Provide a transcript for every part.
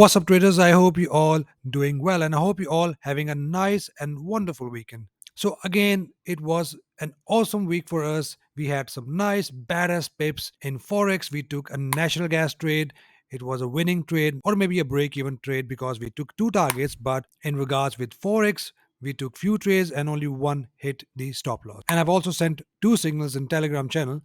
What's up, traders? I hope you all doing well, and I hope you all having a nice and wonderful weekend. So again, it was an awesome week for us. We had some nice badass pips in forex. We took a natural gas trade. It was a winning trade, or maybe a break-even trade, because we took two targets. But in regards with forex, we took few trades and only one hit the stop loss. And I've also sent two signals in Telegram channel,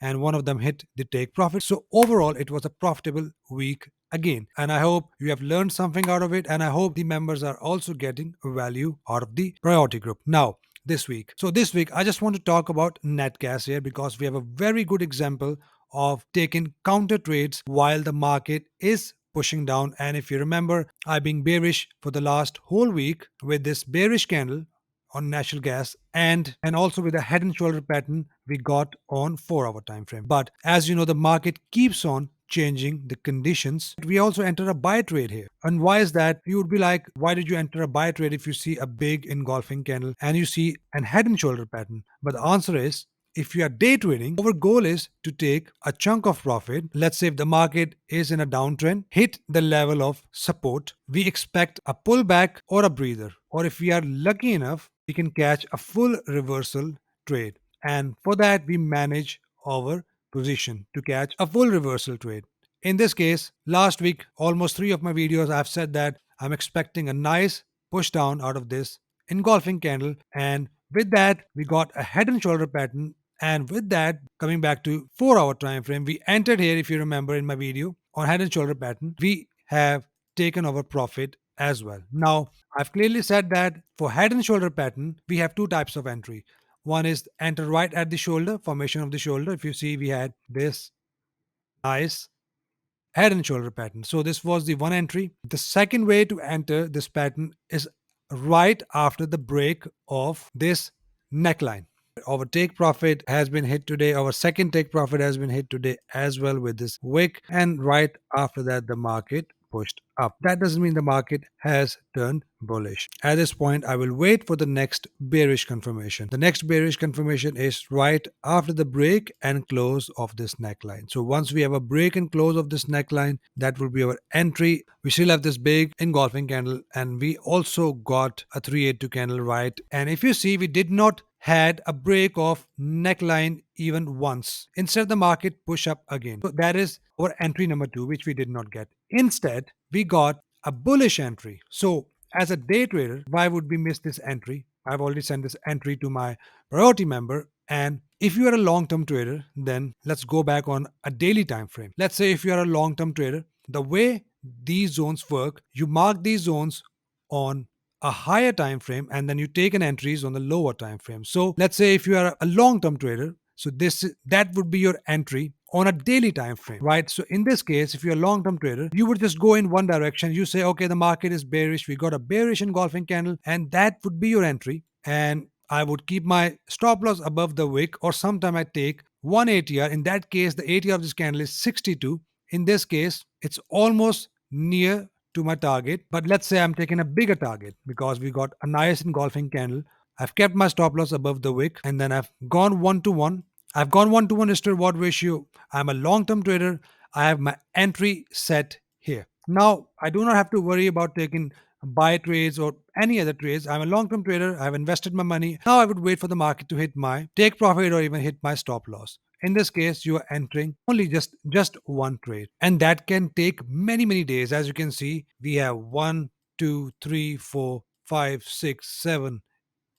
and one of them hit the take profit. So overall, it was a profitable week again. And I hope you have learned something out of it. And I hope the members are also getting value out of the priority group. Now, this week. So this week, I just want to talk about net gas here because we have a very good example of taking counter trades while the market is pushing down. And if you remember, I've been bearish for the last whole week with this bearish candle on natural gas, and also with a head and shoulder pattern we got on 4-hour time frame. But as you know, the market keeps on changing the conditions. We also enter a buy trade here. And why is that? You would be like, why did you enter a buy trade if you see a big engulfing candle and you see an head and shoulder pattern? But the answer is, if you are day trading, our goal is to take a chunk of profit. Let's say if the market is in a downtrend, hit the level of support, we expect a pullback or a breather. Or if we are lucky enough, we can catch a full reversal trade. And for that, we manage our position to catch a full reversal trade. In this case, last week, almost three of my videos, I've said that I'm expecting a nice push down out of this engulfing candle. And with that, we got a head and shoulder pattern. And with that, coming back to 4-hour time frame, we entered here, if you remember in my video on head and shoulder pattern, we have taken our profit as well. Now, I've clearly said that for head and shoulder pattern, we have two types of entry. One is enter right at the shoulder, formation of the shoulder. If you see, we had this nice head and shoulder pattern. So this was the one entry. The second way to enter this pattern is right after the break of this neckline. Our take profit has been hit today. Our second take profit has been hit today as well with this wick. And right after that, the market pushed up. That doesn't mean the market has turned bullish. At this point, I will wait for the next bearish confirmation. The next bearish confirmation is right after the break and close of this neckline. So once we have a break and close of this neckline, that will be our entry. We still have this big engulfing candle, and we also got a 382 candle right. And if you see, we did not had a break of neckline even once. Instead, the market push up again. So that is our entry number 2, which we did not get. Instead, we got a bullish entry. So as a day trader, why would we miss this entry? I've already sent this entry to my priority member. And if you are a long-term trader, then let's go back on a daily time frame. Let's say if you are a long-term trader, the way these zones work, you mark these zones on a higher time frame and then you take an entries on the lower time frame. So let's say if you are a long-term trader, so that would be your entry on a daily time frame, right? So in this case, if you're a long-term trader, you would just go in one direction. You say, okay, the market is bearish. We got a bearish engulfing candle, and that would be your entry. And I would keep my stop loss above the wick, or sometime I take one ATR. In that case, the ATR of this candle is 62. In this case, it's almost near to my target. But let's say I'm taking a bigger target because we got a nice engulfing candle. I've kept my stop loss above the wick, and then I've gone 1-to-1. I've gone 1-to-1 risk to reward ratio. I'm a long-term trader. I have my entry set here. Now, I do not have to worry about taking buy trades or any other trades. I'm a long-term trader. I've invested my money. Now I would wait for the market to hit my take profit or even hit my stop loss. In this case, you are entering only just one trade, and that can take many days. As you can see, we have 1, 2, 3, 4, 5, 6, 7,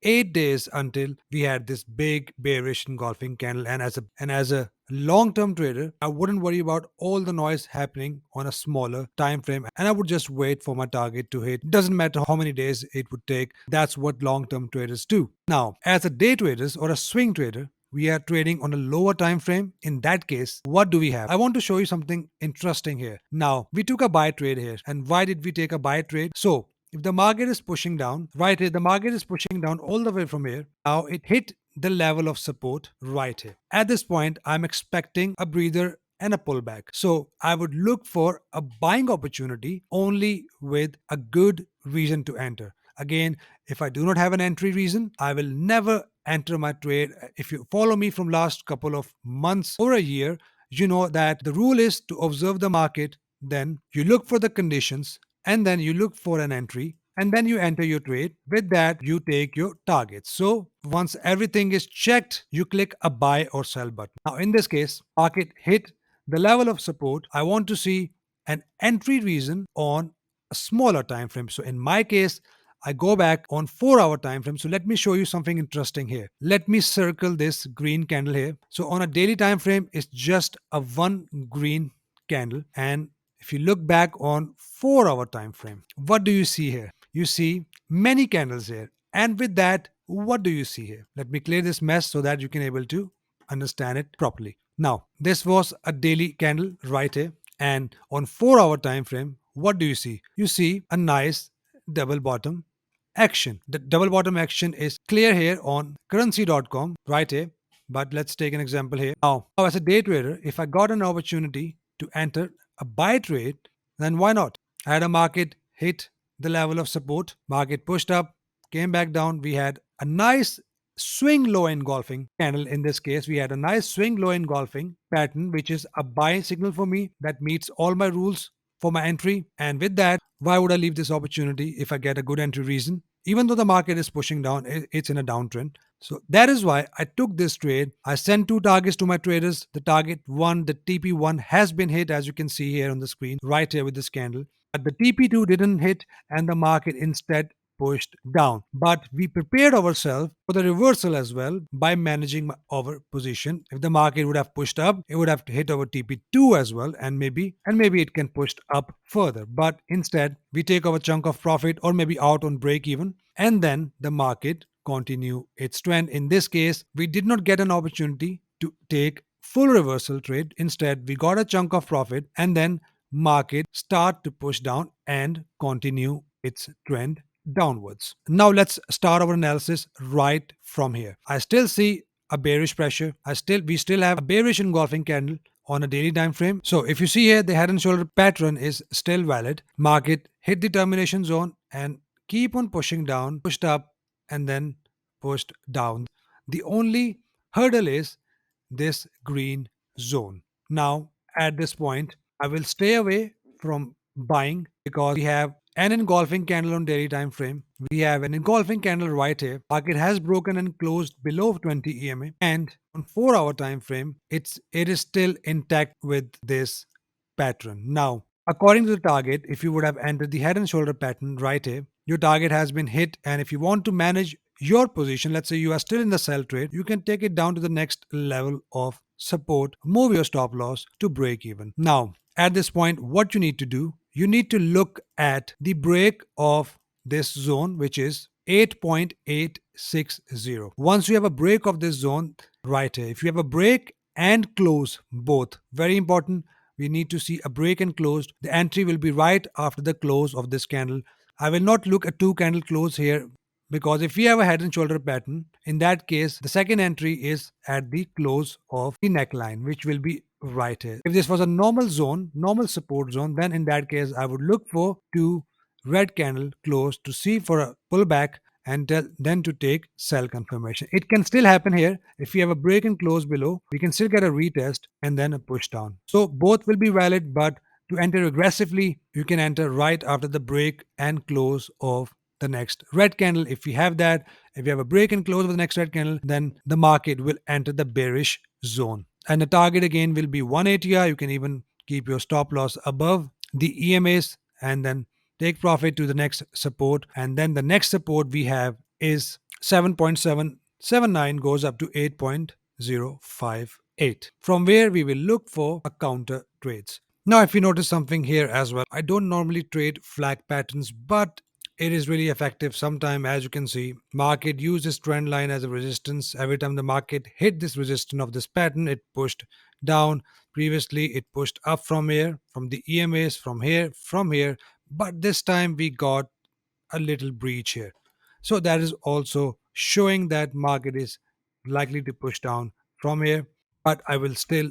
8 days until we had this big bearish engulfing candle. And as a long-term trader, I wouldn't worry about all the noise happening on a smaller time frame, and I would just wait for my target to hit. Doesn't matter how many days it would take. That's what long-term traders do. Now, as a day traders or a swing trader, we are trading on a lower time frame. In that case, what do we have? I want to show you something interesting here. Now, we took a buy trade here. And why did we take a buy trade? So if the market is pushing down, right here, the market is pushing down all the way from here. Now it hit the level of support right here. At this point, I'm expecting a breather and a pullback. So I would look for a buying opportunity only with a good reason to enter. Again, if I do not have an entry reason, I will never enter my trade. If you follow me from last couple of months or a year, you know that the rule is to observe the market then you look for the conditions, and then you look for an entry, and then you enter your trade. With that, you take your targets. So once everything is checked, you click a buy or sell button. Now, in this case, market hit the level of support. I want to see an entry reason on a smaller time frame. So in my case, I go back on 4-hour time frame. So let me show you something interesting here. Let me circle this green candle here. So on a daily time frame, it's just a one green candle. And if you look back on 4-hour time frame, what do you see here? You see many candles here. And with that, what do you see here? Let me clear this mess so that you can able to understand it properly. Now, this was a daily candle right here. And on 4-hour time frame, what do you see? You see a nice double bottom action. The double bottom action is clear here on currency.com right here. But let's take an example here. Now, as a day trader, if I got an opportunity to enter a buy trade, then why not? I had a market hit the level of support, market pushed up, came back down. We had a nice swing low engulfing candle. In this case, we had a nice swing low engulfing pattern, which is a buy signal for me that meets all my rules for my entry. And with that, why would I leave this opportunity if I get a good entry reason? Even though the market is pushing down, it's in a downtrend. So that is why I took this trade. I sent two targets to my traders. The target one, the TP1 has been hit, as you can see here on the screen, right here with this candle. But the TP2 didn't hit, and the market instead pushed down. But we prepared ourselves for the reversal as well by managing our position. If the market would have pushed up, it would have hit our TP2 as well, and maybe it can push up further. But instead, we take our chunk of profit or maybe out on break even, and then the market continue its trend. In this case, we did not get an opportunity to take full reversal trade. Instead, we got a chunk of profit, and then market start to push down and continue its trend downwards. Now let's start our analysis right from here. I still see a bearish pressure. We still have a bearish engulfing candle on a daily time frame. So if you see here, the head and shoulder pattern is still valid. Market hit the termination zone and keep on pushing down, pushed up, and then pushed down. The only hurdle is this green zone. Now, at this point, I will stay away from buying because we have an engulfing candle on daily time frame. We have an engulfing candle right here. Market has broken and closed below 20 EMA, and on 4-hour time frame, it is still intact with this pattern. Now, according to the target, if you would have entered the head and shoulder pattern right here, your target has been hit, and if you want to manage your position, let's say you are still in the sell trade, you can take it down to the next level of support, move your stop loss to break even. Now, at this point, what you need to do, you need to look at the break of this zone, which is 8.860. Once you have a break of this zone right here, if you have a break and close both, very important, we need to see a break and closed. The entry will be right after the close of this candle. I will not look at two candle close here because if we have a head and shoulder pattern, in that case, the second entry is at the close of the neckline, which will be right here. If this was a normal zone, normal support zone, then in that case, I would look for two red candle close to see for a pullback and then to take sell confirmation. It can still happen here. If we have a break and close below, we can still get a retest and then a push down. So both will be valid, but to enter aggressively, you can enter right after the break and close of the next red candle. If we have that, if we have a break and close of the next red candle, then the market will enter the bearish zone. And the target again will be 180. You can even keep your stop loss above the EMAs and then take profit to the next support. And then the next support we have is 7.779 goes up to 8.058, from where we will look for a counter trades. Now, if you notice something here as well, I don't normally trade flag patterns, but it is really effective. Sometime, as you can see, market used this trend line as a resistance. Every time the market hit this resistance of this pattern, it pushed down. Previously, it pushed up from here, from the EMAs, from here. But this time we got a little breach here. So that is also showing that market is likely to push down from here. But I will still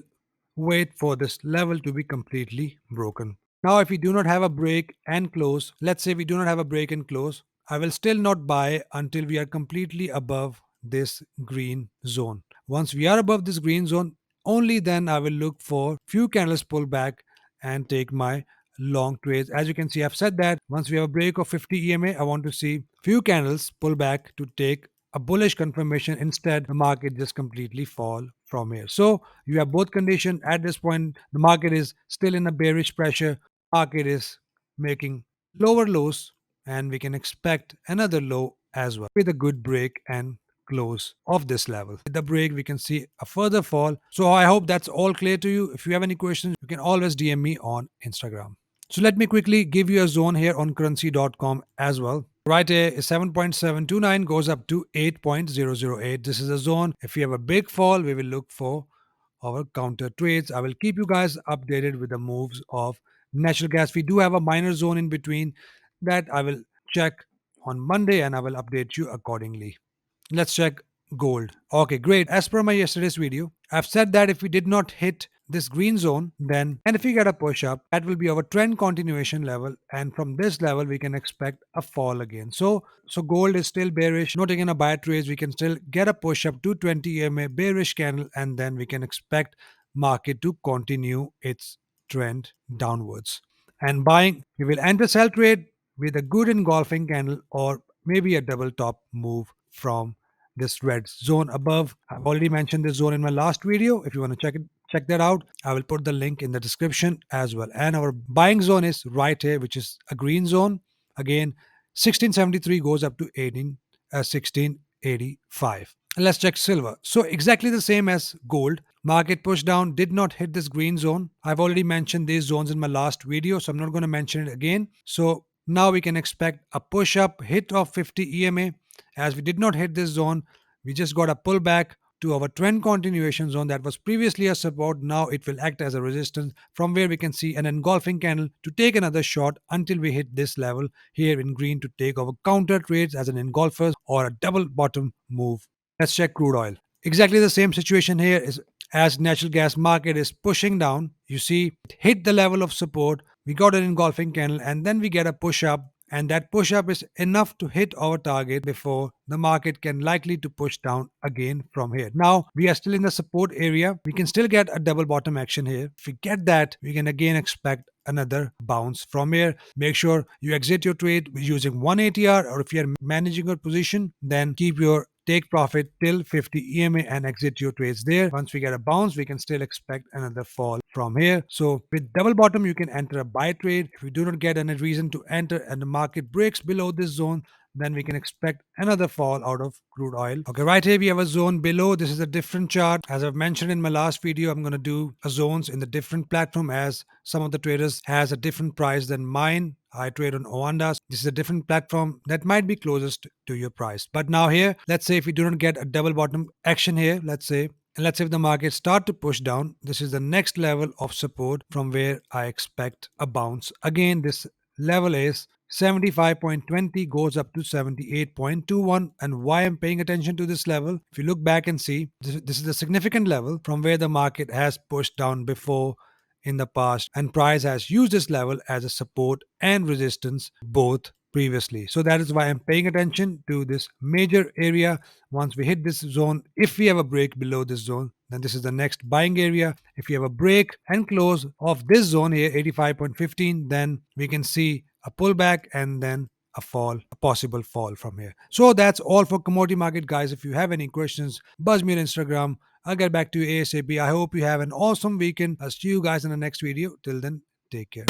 wait for this level to be completely broken. Now, if we do not have a break and close, let's say we do not have a break and close, I will still not buy until we are completely above this green zone. Once we are above this green zone, only then I will look for few candles pull back and take my long trades. As you can see, I've said that once we have a break of 50 EMA, I want to see few candles pull back to take a bullish confirmation. Instead, the market just completely fall from here. So you have both conditions at this point. The market is still in a bearish pressure. Market is making lower lows, and we can expect another low as well with a good break and close of this level. With the break, we can see a further fall. So I hope that's all clear to you. If you have any questions, you can always DM me on Instagram. So let me quickly give you a zone here on currency.com as well. Right here is 7.729 goes up to 8.008. This is a zone. If you have a big fall, we will look for our counter trades. I will keep you guys updated with the moves of natural gas. We do have a minor zone in between that I will check on Monday and I will update you accordingly. Let's check gold. Okay, great. As per my yesterday's video, I've said that if we did not hit this green zone, then and if we get a push up, that will be our trend continuation level, and from this level we can expect a fall again. So gold is still bearish, not taking a buy trades. We can still get a push up to 20 EMA bearish candle, and then we can expect market to continue its trend downwards. And buying, we will enter sell trade with a good engulfing candle or maybe a double top move from this red zone above. I've already mentioned this zone in my last video. If you want to check that out, I will put the link in the description as well. And our buying zone is right here, which is a green zone. Again, 1673 goes up to 1685. Let's check silver. So exactly the same as gold. Market push down, did not hit this green zone. I've already mentioned these zones in my last video, so I'm not going to mention it again. So now we can expect a push up hit of 50 EMA. As we did not hit this zone, we just got a pullback to our trend continuation zone that was previously a support. Now it will act as a resistance from where we can see an engulfing candle to take another shot until we hit this level here in green to take our counter trades as an engulfers or a double bottom move. Let's check crude oil. Exactly the same situation here is as natural gas market is pushing down. You see, it hit the level of support. We got an engulfing candle and then we get a push up, and that push up is enough to hit our target before the market can likely to push down again from here. Now we are still in the support area. We can still get a double bottom action here. If we get that, we can again expect another bounce from here. Make sure you exit your trade using 1 ATR, or if you are managing your position, then keep your take profit till 50 EMA and exit your trades there. Once we get a bounce, we can still expect another fall from here. So with double bottom, you can enter a buy trade. If you do not get any reason to enter and the market breaks below this zone, then we can expect another fall out of crude oil. Okay, right here we have a zone below. This is a different chart. As I've mentioned in my last video, I'm going to do a zones in the different platform as some of the traders has a different price than mine. I trade on Oanda. This is a different platform that might be closest to your price. But now here, let's say if we do not get a double bottom action here, let's say if the market start to push down, this is the next level of support from where I expect a bounce. Again, this level is 75.20 goes up to 78.21. And why I'm paying attention to this level, if you look back and see, this is a significant level from where the market has pushed down before in the past, and price has used this level as a support and resistance both previously. So that is why I'm paying attention to this major area. Once we hit this zone, if we have a break below this zone, then this is the next buying area. If you have a break and close of this zone here, 85.15, then we can see a pullback and then a fall, a possible fall from here. So that's all for commodity market, guys. If you have any questions, buzz me on Instagram. I'll get back to you ASAP. I hope you have an awesome weekend. I'll see you guys in the next video. Till then, take care.